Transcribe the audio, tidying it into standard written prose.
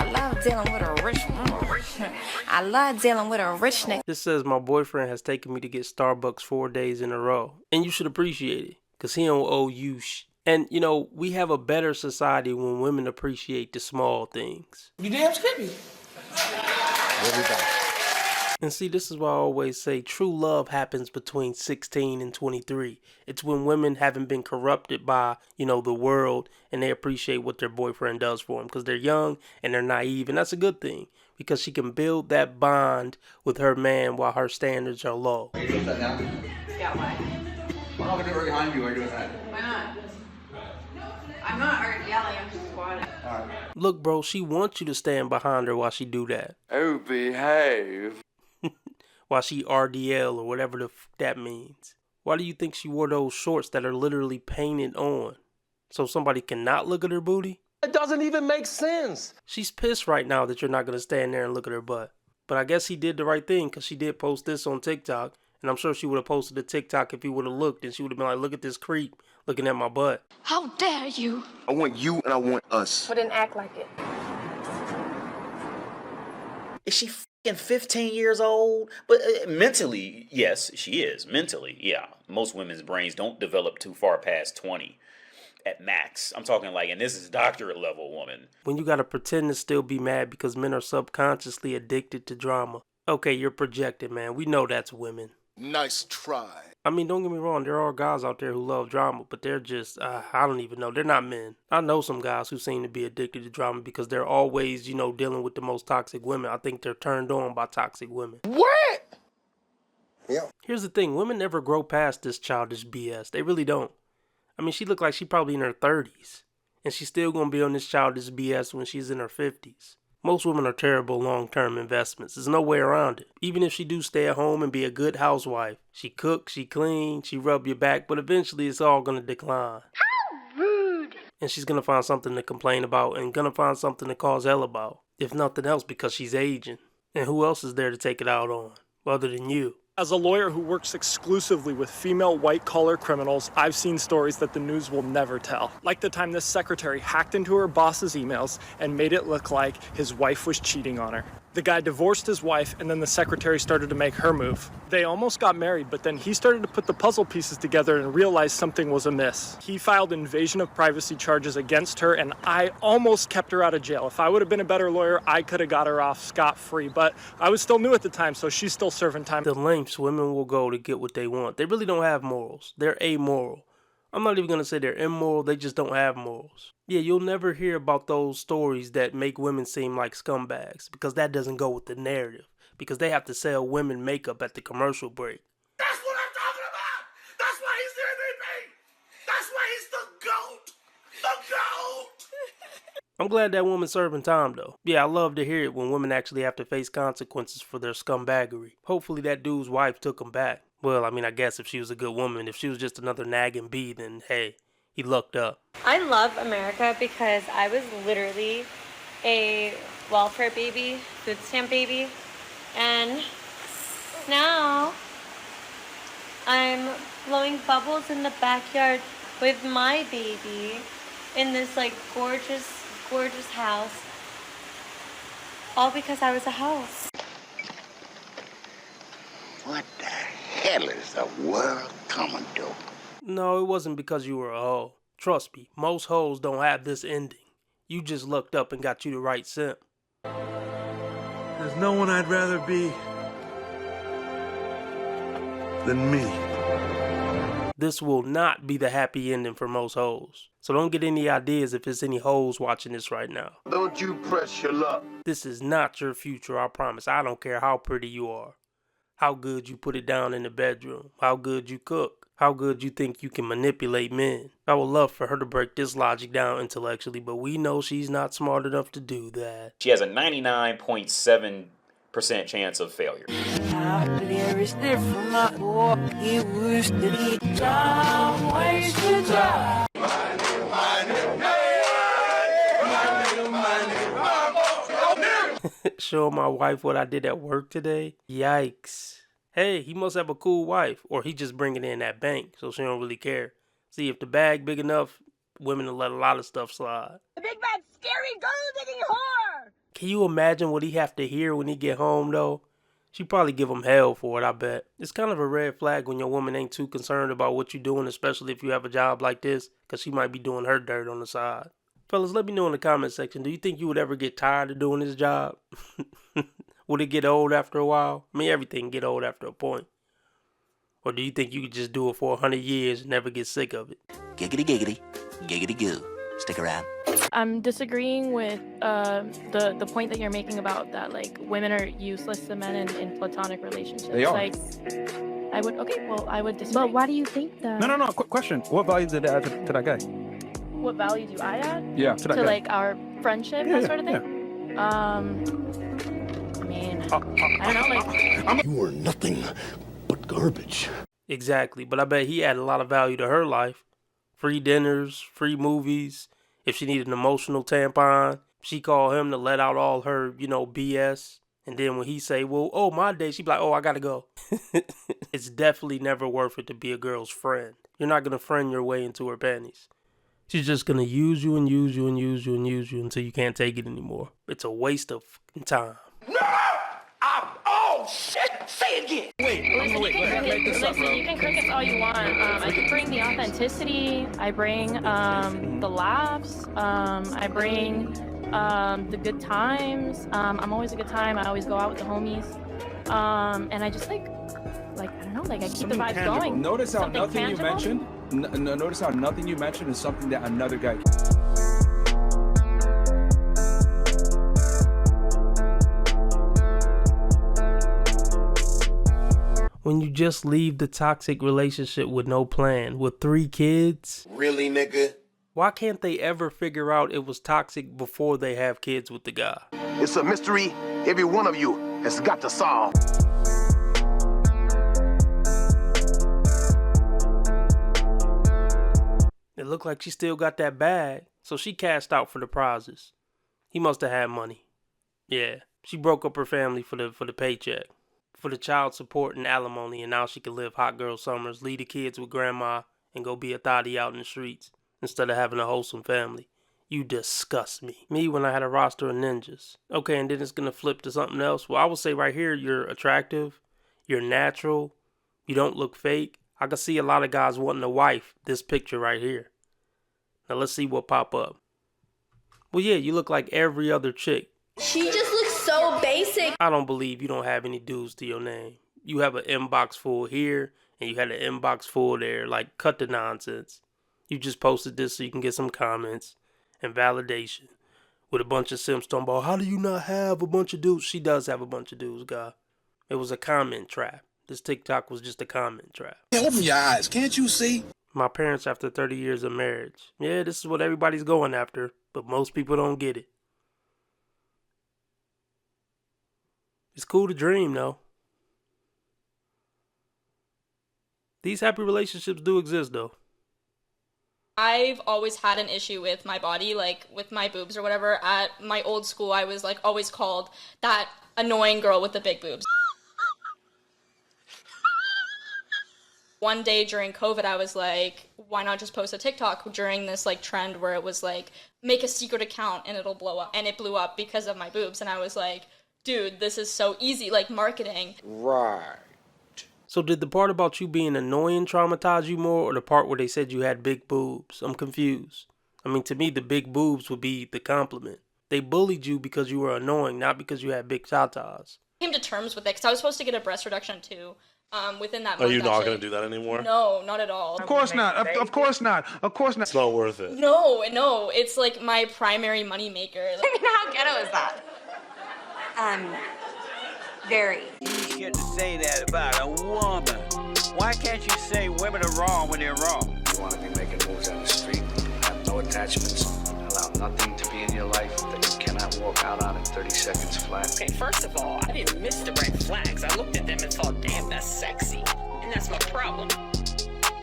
I love dealing with a rich I love dealing with a rich nigga. This says my boyfriend has taken me to get Starbucks 4 days in a row. And you should appreciate it, because he don't owe you And, you know, we have a better society when women appreciate the small things. You damn skippy. And see, this is why I always say true love happens between 16 and 23. It's when women haven't been corrupted by, you know, the world, and they appreciate what their boyfriend does for them because they're young and they're naive. And that's a good thing because she can build that bond with her man while her standards are low. Are you doing that now? Yeah, why? Why don't we do it right behind you? Why are you doing that? Why not? I'm not already yelling, I'm just squatting. Alright. Look, bro, she wants you to stand behind her while she do that. Oh, behave. While she RDL or whatever the that means. Why do you think she wore those shorts that are literally painted on? So somebody cannot look at her booty? It doesn't even make sense. She's pissed right now that you're not going to stand there and look at her butt. But I guess he did the right thing because she did post this on TikTok. And I'm sure she would have posted a TikTok if he would have looked. And she would have been like, look at this creep looking at my butt. How dare you? I want you and I want us. But then act like it. Is she f***ing 15 years old? But mentally, yes, she is. Mentally, yeah. Most women's brains don't develop too far past 20 at max. I'm talking like, and this is doctorate level woman. When you gotta pretend to still be mad because men are subconsciously addicted to drama. Okay, you're projected, man. We know that's women. Nice try. I mean, don't get me wrong. There are guys out there who love drama, but they're just, I don't even know. They're not men. I know some guys who seem to be addicted to drama because they're always, you know, dealing with the most toxic women. I think they're turned on by toxic women. What? Yeah. Here's the thing. Women never grow past this childish BS. They really don't. I mean, she looked like she's probably in her 30s. And she's still going to be on this childish BS when she's in her 50s. Most women are terrible long-term investments. There's no way around it. Even if she do stay at home and be a good housewife. She cook, she clean, she rub your back, but eventually it's all going to decline. How rude. And she's going to find something to complain about and going to find something to cause hell about. If nothing else, because she's aging. And who else is there to take it out on, other than you? As a lawyer who works exclusively with female white-collar criminals, I've seen stories that the news will never tell. Like the time this secretary hacked into her boss's emails and made it look like his wife was cheating on her. The guy divorced his wife, and then the secretary started to make her move. They almost got married, but then he started to put the puzzle pieces together and realized something was amiss. He filed invasion of privacy charges against her, and I almost kept her out of jail. If I would have been a better lawyer, I could have got her off scot-free, but I was still new at the time, so she's still serving time. The lengths women will go to get what they want. They really don't have morals. They're amoral. I'm not even going to say they're immoral, they just don't have morals. Yeah, you'll never hear about those stories that make women seem like scumbags, because that doesn't go with the narrative, because they have to sell women makeup at the commercial break. That's what I'm talking about. That's why he's the MVP. That's why he's the GOAT. The GOAT. I'm glad that woman's serving time, though. Yeah, I love to hear it when women actually have to face consequences for their scumbaggery. Hopefully that dude's wife took him back. Well, I mean, I guess if she was a good woman. If she was just another nagging bee, then hey, he lucked up. I love America because I was literally a welfare baby, food stamp baby, and now I'm blowing bubbles in the backyard with my baby in this like gorgeous house, all because I was a house. What the hell is the world coming to? No, it wasn't because you were a hoe. Trust me, most hoes don't have this ending. You just looked up and got you the right simp. There's no one I'd rather be than me. This will not be the happy ending for most hoes. So don't get any ideas if there's any hoes watching this right now. Don't you press your luck. This is not your future, I promise. I don't care how pretty you are. How good you put it down in the bedroom. How good you cook. How good you think you can manipulate men. I would love for her to break this logic down intellectually, but we know she's not smart enough to do that. She has a 99.7% chance of failure. Show my wife what I did at work today? Yikes. Hey, he must have a cool wife, or he just bringing in that bank, so she don't really care. See, if the bag big enough, women will let a lot of stuff slide. The big bad scary gold-digging whore! Can you imagine what he have to hear when he get home, though? She probably give him hell for it, I bet. It's kind of a red flag when your woman ain't too concerned about what you're doing, especially if you have a job like this, because she might be doing her dirt on the side. Fellas, let me know in the comment section, do you think you would ever get tired of doing this job? Would it get old after a while? I mean, everything get old after a point. Or do you think you could just do it for 100 years and never get sick of it? Giggity giggity, giggity goo. Stick around. I'm disagreeing with the point that you're making about that, like, women are useless to men in platonic relationships. They are. Like, I would disagree. But why do you think that? No. Quick question. What value did it add to that guy? What value do I add? Yeah, to that guy. Like our friendship, that sort of thing. Yeah. I mean, I don't know. Like, You are nothing but garbage. Exactly, but I bet he added a lot of value to her life. Free dinners, free movies. If she needed an emotional tampon, she called him to let out all her, BS. And then when he say, well, oh, my day, she be like, oh, I gotta go. It's definitely never worth it to be a girl's friend. You're not gonna friend your way into her panties. She's just gonna use you and use you and use you and use you until you can't take it anymore. It's a waste of fucking time. No! Oh, shit! Say it again! Listen, you can crickets all you want. I can bring the authenticity. I bring the laughs. I bring the good times. I'm always a good time. I always go out with the homies. And I just like I don't know, like I keep the vibes going. Notice how Something nothing tangible? you mentioned. Notice how nothing you mentioned is something that another guy. When you just leave the toxic relationship with no plan, with 3 kids. Really, nigga? Why can't they ever figure out it was toxic before they have kids with the guy? It's a mystery every one of you has got to solve. It looked like she still got that bag, so she cashed out for the prizes. He must have had money. Yeah, she broke up her family for the paycheck, for the child support and alimony, and now she can live hot girl summers, leave the kids with grandma, and go be a thotty out in the streets instead of having a wholesome family. You disgust me. Me when I had a roster of ninjas. Okay, and then it's gonna flip to something else. Well, I would say right here, you're attractive, you're natural, you don't look fake. I can see a lot of guys wanting a wife, this picture right here. Now let's see what pop up. Well, yeah, you look like every other chick. She just looks so basic. I don't believe you don't have any dudes to your name. You have an inbox full here, and you had an inbox full there. Like, cut the nonsense. You just posted this so you can get some comments and validation with a bunch of simps talking about, how do you not have a bunch of dudes? She does have a bunch of dudes, guy. It was a comment trap. This TikTok was just a comment trap. Open your eyes, can't you see? My parents after 30 years of marriage. Yeah, this is what everybody's going after, but most people don't get it. It's cool to dream, though. These happy relationships do exist, though. I've always had an issue with my body, like with my boobs or whatever. At my old school, I was like always called that annoying girl with the big boobs. One day during COVID, I was like, why not just post a TikTok during this like trend where it was like, make a secret account and it'll blow up. And it blew up because of my boobs. And I was like, dude, this is so easy, like marketing. Right. So did the part about you being annoying traumatize you more, or the part where they said you had big boobs? I'm confused. I mean, to me, the big boobs would be the compliment. They bullied you because you were annoying, not because you had big tatas. I came to terms with it because I was supposed to get a breast reduction too. Within that month. Are you not going to do that anymore? No, not at all. Of course not. Of course not. Of course not. It's not worth it. No, it's like my primary money maker. How ghetto is that? Very. You shouldn't say that about a woman. Why can't you say women are wrong when they're wrong? You want to be making moves on the street, have no attachments, allow nothing to be in your life that you cannot walk out on in 30 seconds flat. Okay, first of all, I didn't miss the red flags. I looked at them and thought, damn, that's sexy. And that's my problem.